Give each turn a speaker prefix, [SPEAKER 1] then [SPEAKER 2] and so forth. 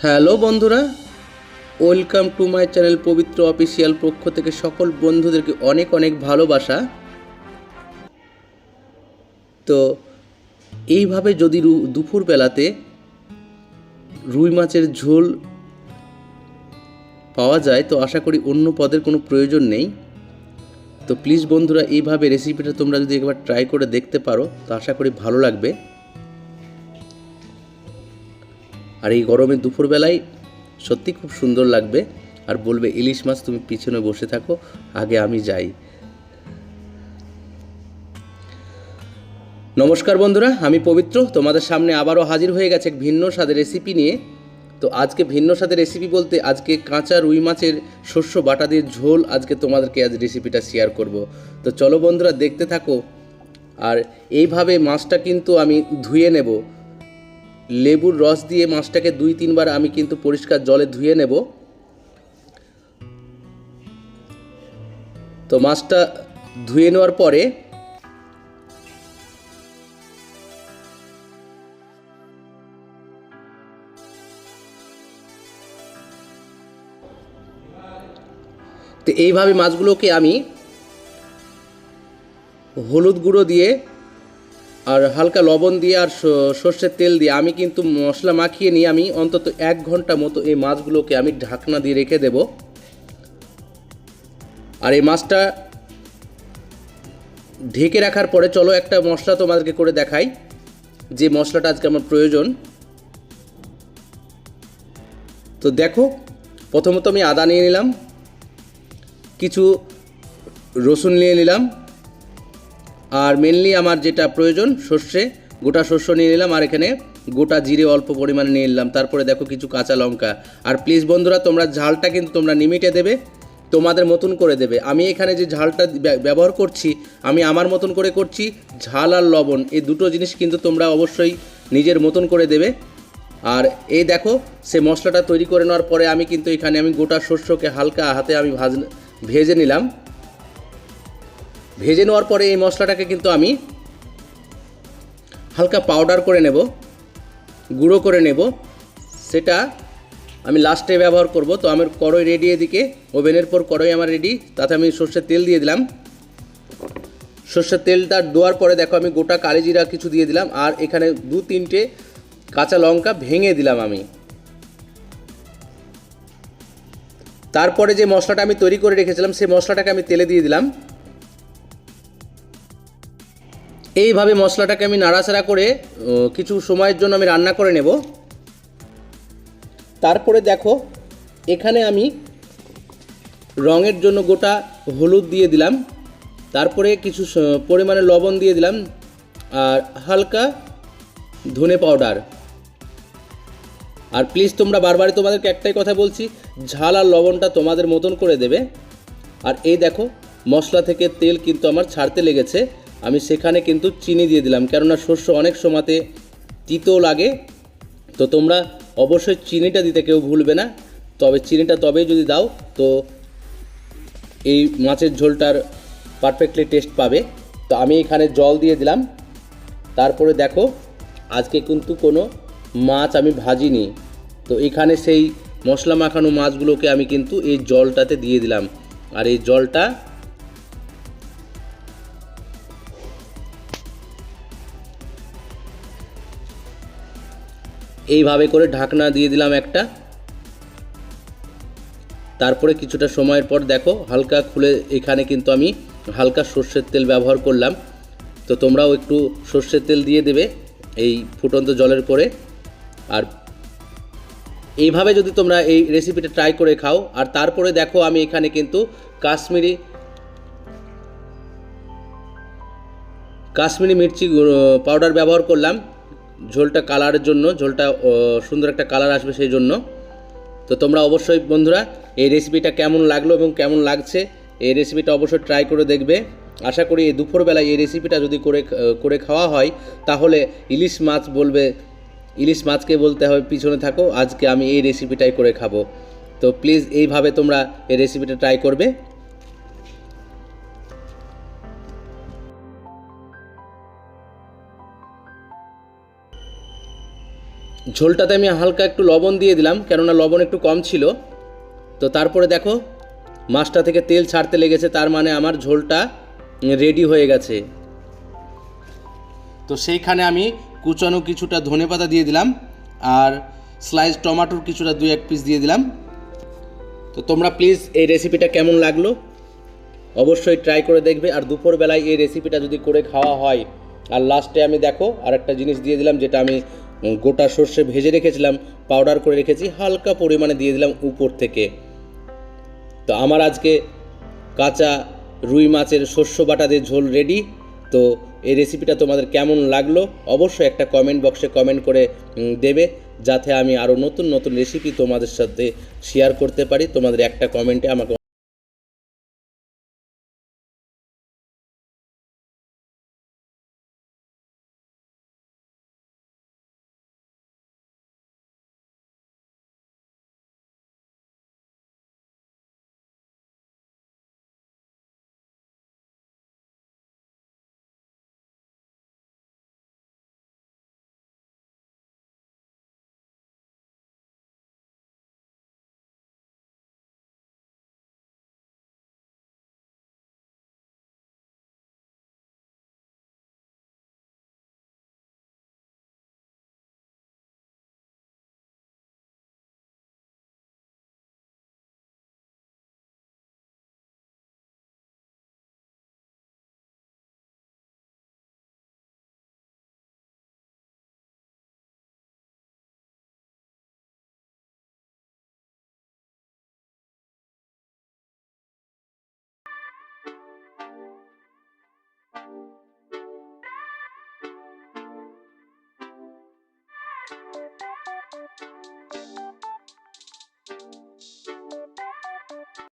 [SPEAKER 1] Hello বন্ধুরা, welcome to my channel পবিত্র official. পক্ষ থেকে সকল বন্ধুদেরকে অনেক অনেক ভালোবাসা। তো এইভাবে যদি দুপুরবেলাতে রুই মাছের ঝোল পাওয়া যায় তো আশা করি অন্য পদের কোনো প্রয়োজন নেই। তো প্লিজ বন্ধুরা, এইভাবে রেসিপিটা তোমরা যদি একবার ট্রাই করে দেখতে পারো তো আশা করি ভালো লাগবে। আর এই গরমে দুপুরবেলায় সত্যি খুব সুন্দর লাগবে। আর বলবে ইলিশ মাছ তুমি পিছনে বসে থাকো, আগে আমি যাই। নমস্কার বন্ধুরা, আমি পবিত্র তোমাদের সামনে আবারও হাজির হয়ে গেছে এক ভিন্ন স্বাদের রেসিপি নিয়ে। তো আজকে ভিন্ন স্বাদের রেসিপি বলতে আজকে কাঁচা রুই মাছের শস্য বাটা দিয়ে ঝোল আজকে তোমাদেরকে আজ রেসিপিটা শেয়ার করব। তো চলো বন্ধুরা, দেখতে থাকো। আর এইভাবে মাছটা কিন্তু আমি ধুয়ে নেব, লেবুর রস দিয়ে মাছটাকে 2-3 বার আমি কিন্তু পরিষ্কার জলে ধুয়ে নেব। তো মাছটা ধুয়ে নেওয়ার পরে তো এইভাবে মাছগুলোকে আমি হলুদ গুঁড়ো দিয়ে আর হালকা লবণ দিয়ে আর সর্ষের তেল দিয়ে আমি কিন্তু মশলা মাখিয়ে নিয়ে আমি অন্তত 1 ঘন্টা মতো এই মাছগুলোকে আমি ঢাকনা দিয়ে রেখে দেব। আর এই মাছটা ঢেকে রাখার পরে চলো একটা মশলা তোমাদেরকে করে দেখাই, যে মশলাটা আজকে আমার প্রয়োজন। তো দেখো, প্রথমত আমি আদা নিয়ে নিলাম, কিছু রসুন নিয়ে নিলাম, আর মেনলি আমার যেটা প্রয়োজন সর্ষে, গোটা শস্য নিয়ে নিলাম, আর এখানে গোটা জিরে অল্প পরিমাণে নিয়ে নিলাম। তারপরে দেখো কিছু কাঁচা লঙ্কা। আর প্লিজ বন্ধুরা, তোমরা ঝালটা কিন্তু তোমরা লিমিটে দেবে, তোমাদের মতন করে দেবে। আমি এখানে যে ঝালটা ব্যবহার করছি আমি আমার মতন করে করছি। ঝাল আর লবণ এই দুটো জিনিস কিন্তু তোমরা অবশ্যই নিজের মতন করে দেবে। আর এই দেখো, সে মশলাটা তৈরি করে নেওয়ার পরে আমি কিন্তু এখানে আমি গোটা শস্যকে হালকা হাতে আমি ভেজে নিলাম। ভেজে নেওয়ার পরে এই মশলাটাকে কিন্তু আমি হালকা পাউডার করে নেব, গুঁড়ো করে নেব। সেটা আমি লাস্টে ব্যবহার করব। তো আমার কড়াই রেডি, এদিকে ওভেনের পর কড়াই আমার রেডি, তাতে আমি সর্ষের তেল দিয়ে দিলাম। সর্ষের তেলটা দেওয়ার পরে দেখো আমি গোটা কালি জিরা কিছু দিয়ে দিলাম, আর এখানে 2-3টে কাঁচা লঙ্কা ভেঙে দিলাম আমি। তারপরে যে মশলাটা আমি তৈরি করে রেখেছিলাম সেই মশলাটাকে আমি তেলে দিয়ে দিলাম। এইভাবে মশলাটাকে আমি নাড়াচাড়া করে কিছু সময়ের জন্য আমি রান্না করে নেব। তারপরে দেখো এখানে আমি রঙের জন্য গোটা হলুদ দিয়ে দিলাম, তারপরে কিছু পরিমাণে লবণ দিয়ে দিলাম, আর হালকা ধনে পাউডার। আর প্লিজ তোমরা বারবারই তোমাদেরকে একটাই কথা বলছি, ঝাল আর লবণটা তোমাদের মতন করে দেবে। আর এই দেখো মশলা থেকে তেল কিন্তু আমার ছাড়তে লেগেছে, আমি সেখানে কিন্তু চিনি দিয়ে দিলাম, কেননা শস্য অনেক সময়তে তিতো লাগে। তো তোমরা অবশ্যই চিনিটা দিতে কেউ ভুলবে না, তবে চিনিটা তবেই যদি দাও তো এই মাছের ঝোলটার পারফেক্টলি টেস্ট পাবে। তো আমি এখানে জল দিয়ে দিলাম। তারপরে দেখো আজকে কিন্তু কোনো মাছ আমি ভাজিনি, তো এখানে সেই মশলা মাখানো মাছগুলোকে আমি কিন্তু এই জলটাতে দিয়ে দিলাম। আর এই জলটা এইভাবে করে ঢাকনা দিয়ে দিলাম একটা। তারপরে কিছুটা সময়ের পর দেখো হালকা খুলে, এখানে কিন্তু আমি হালকা সর্ষের তেল ব্যবহার করলাম। তো তোমরাও একটু সর্ষের তেল দিয়ে দেবে এই ফুটন্ত জলের পরে। আর এইভাবে যদি তোমরা এই রেসিপিটা ট্রাই করে খাও। আর তারপরে দেখো আমি এখানে কিন্তু কাশ্মীরি মির্চি পাউডার ব্যবহার করলাম ঝোলটা কালারের জন্য, ঝোলটা সুন্দর একটা কালার আসবে সেই জন্য। তো তোমরা অবশ্যই বন্ধুরা এই রেসিপিটা কেমন লাগলো এবং কেমন লাগছে এই রেসিপিটা অবশ্যই ট্রাই করে দেখবে। আশা করি এই দুপুরবেলায় এই রেসিপিটা যদি করে খাওয়া হয় তাহলে ইলিশ মাছ বলবে, ইলিশ মাছকে বলতে হবে পিছনে থাকো, আজকে আমি এই রেসিপিটাই করে খাবো। তো প্লিজ এইভাবে তোমরা এই রেসিপিটা ট্রাই করবে। ঝোলটাতে আমি হালকা একটু লবণ দিয়ে দিলাম, কেননা লবণ একটু কম ছিল। তো তারপরে দেখো মাছটা থেকে তেল ছাড়তে লেগেছে, তার মানে আমার ঝোলটা রেডি হয়ে গেছে। তো সেইখানে আমি কুচানো কিছুটা ধনেপাতা দিয়ে দিলাম, আর স্লাইস টমেটোর কিছুটা 2-1 পিস দিয়ে দিলাম। তো তোমরা প্লিজ এই রেসিপিটা কেমন লাগলো অবশ্যই ট্রাই করে দেখবে। আর দুপুরবেলায় এই রেসিপিটা যদি করে খাওয়া হয়, আর লাস্টে আমি দেখো আর একটা জিনিস দিয়ে দিলাম, যেটা আমি গোটা সর্ষে ভেজে রেখেছিলাম, পাউডার করে রেখেছি, হালকা পরিমাণে দিয়ে দিলাম উপর থেকে। তো আমার আজকে কাঁচা রুই মাছের শস্য বাটা দিয়ে ঝোল রেডি। তো এই রেসিপিটা তোমাদের কেমন লাগলো অবশ্যই একটা কমেন্ট বক্সে কমেন্ট করে দেবে, যাতে আমি আরও নতুন নতুন রেসিপি তোমাদের সাথে শেয়ার করতে পারি। তোমাদের একটা কমেন্টে আমাকে